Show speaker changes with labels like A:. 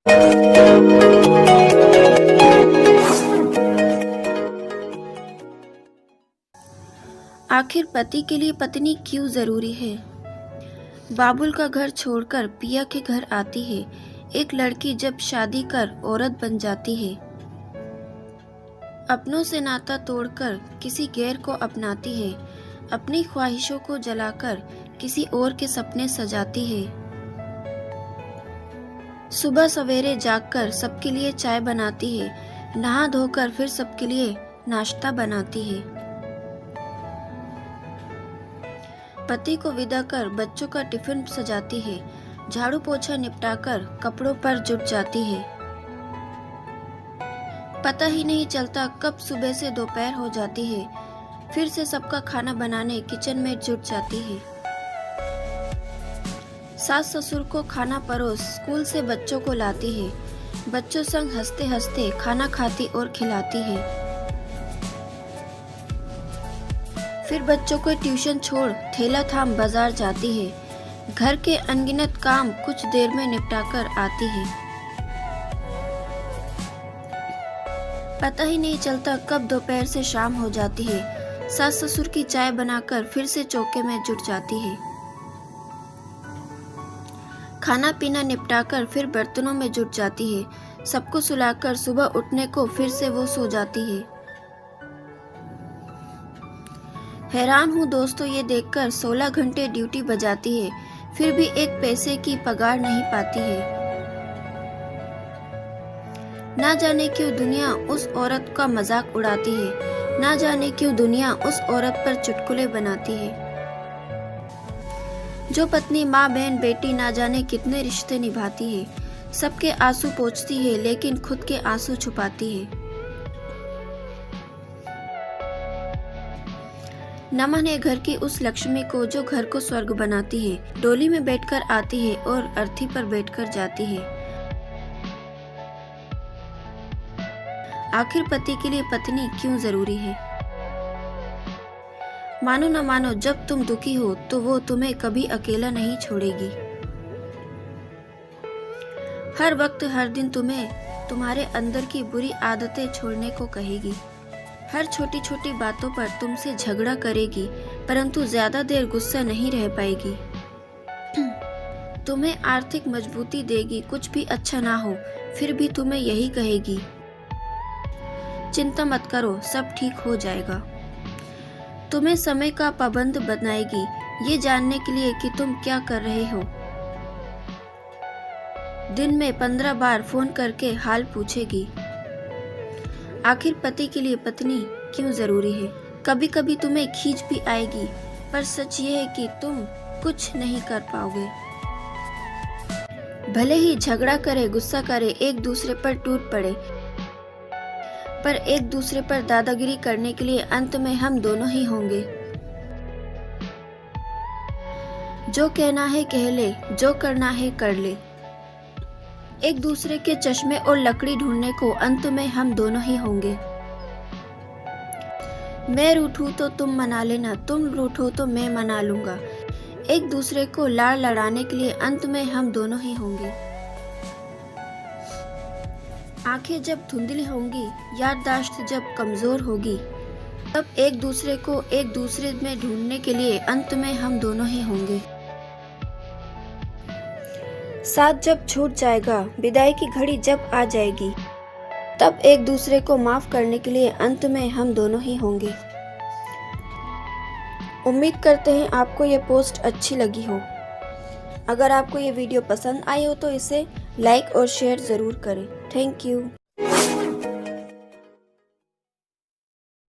A: आखिर पति के लिए पत्नी क्यों जरूरी है? बाबुल का घर छोड़कर पिया के घर आती है एक लड़की जब शादी कर औरत बन जाती है। अपनों से नाता तोड़कर किसी गैर को अपनाती है, अपनी ख्वाहिशों को जलाकर किसी और के सपने सजाती है। सुबह सवेरे जागकर सबके लिए चाय बनाती है, नहा धोकर फिर सबके लिए नाश्ता बनाती है। पति को विदा कर बच्चों का टिफिन सजाती है, झाड़ू पोछा निपटाकर कपड़ों पर जुट जाती है। पता ही नहीं चलता कब सुबह से दोपहर हो जाती है, फिर से सबका खाना बनाने किचन में जुट जाती है। सास ससुर को खाना परोस स्कूल से बच्चों को लाती है, बच्चों संग हंसते हंसते खाना खाती और खिलाती है। फिर बच्चों को ट्यूशन छोड़ थैला थाम बाजार जाती है, घर के अनगिनत काम कुछ देर में निपटाकर आती है। पता ही नहीं चलता कब दोपहर से शाम हो जाती है, सास ससुर की चाय बनाकर फिर से चौके में जुट जाती है। खाना पीना निपटाकर फिर बर्तनों में जुट जाती है, सबको सुलाकर सुबह उठने को फिर से वो सो जाती है। हैरान हूँ दोस्तों ये देखकर 16 घंटे ड्यूटी बजाती है, फिर भी एक पैसे की पगार नहीं पाती है। ना जाने क्यों दुनिया उस औरत का मजाक उड़ाती है, ना जाने क्यों दुनिया उस औरत पर चुटकुले बनाती है। जो पत्नी माँ बहन बेटी ना जाने कितने रिश्ते निभाती है, सबके आंसू पोंछती है लेकिन खुद के आंसू छुपाती है। नमन है घर की उस लक्ष्मी को जो घर को स्वर्ग बनाती है, डोली में बैठकर आती है और अर्थी पर बैठकर जाती है। आखिर पति के लिए पत्नी क्यों जरूरी है? मानो न मानो जब तुम दुखी हो तो वो तुम्हें कभी अकेला नहीं छोड़ेगी। हर वक्त हर दिन तुम्हें तुम्हारे अंदर की बुरी आदतें छोड़ने को कहेगी। हर छोटी छोटी बातों पर तुमसे झगड़ा करेगी, परंतु ज्यादा देर गुस्सा नहीं रह पाएगी। तुम्हें आर्थिक मजबूती देगी, कुछ भी अच्छा ना हो फिर भी तुम्हें यही कहेगी, चिंता मत करो सब ठीक हो जाएगा। तुम्हें समय का पाबंद बनाएगी, ये जानने के लिए कि तुम क्या कर रहे हो। दिन में 15 बार फोन करके हाल पूछेगी। आखिर पति के लिए पत्नी क्यों जरूरी है? कभी कभी तुम्हें खींच भी आएगी, पर सच ये है कि तुम कुछ नहीं कर पाओगे। भले ही झगड़ा करे, गुस्सा करे, एक दूसरे पर टूट पड़े, पर एक दूसरे पर दादागिरी करने के लिए अंत में हम दोनों ही होंगे। जो कहना है कह ले, जो करना है कर ले। एक दूसरे के चश्मे और लकड़ी ढूंढने को अंत में हम दोनों ही होंगे। मैं रूठूं तो तुम मना लेना, तुम रूठो तो मैं मना लूंगा। एक दूसरे को लाड़ लड़ाने के लिए अंत में हम दोनों ही होंगे। आंखें जब धुंधली होंगी, याददाश्त जब कमजोर होगी, तब एक दूसरे को एक दूसरे में ढूंढने के लिए अंत में हम दोनों ही होंगे। साथ जब छूट जाएगा, विदाई की घड़ी जब आ जाएगी, तब एक दूसरे को माफ करने के लिए अंत में हम दोनों ही होंगे। उम्मीद करते हैं आपको ये पोस्ट अच्छी लगी हो। अगर आपको ये वीडियो पसंद आई हो तो इसे लाइक और शेयर ज़रूर करें। Thank you.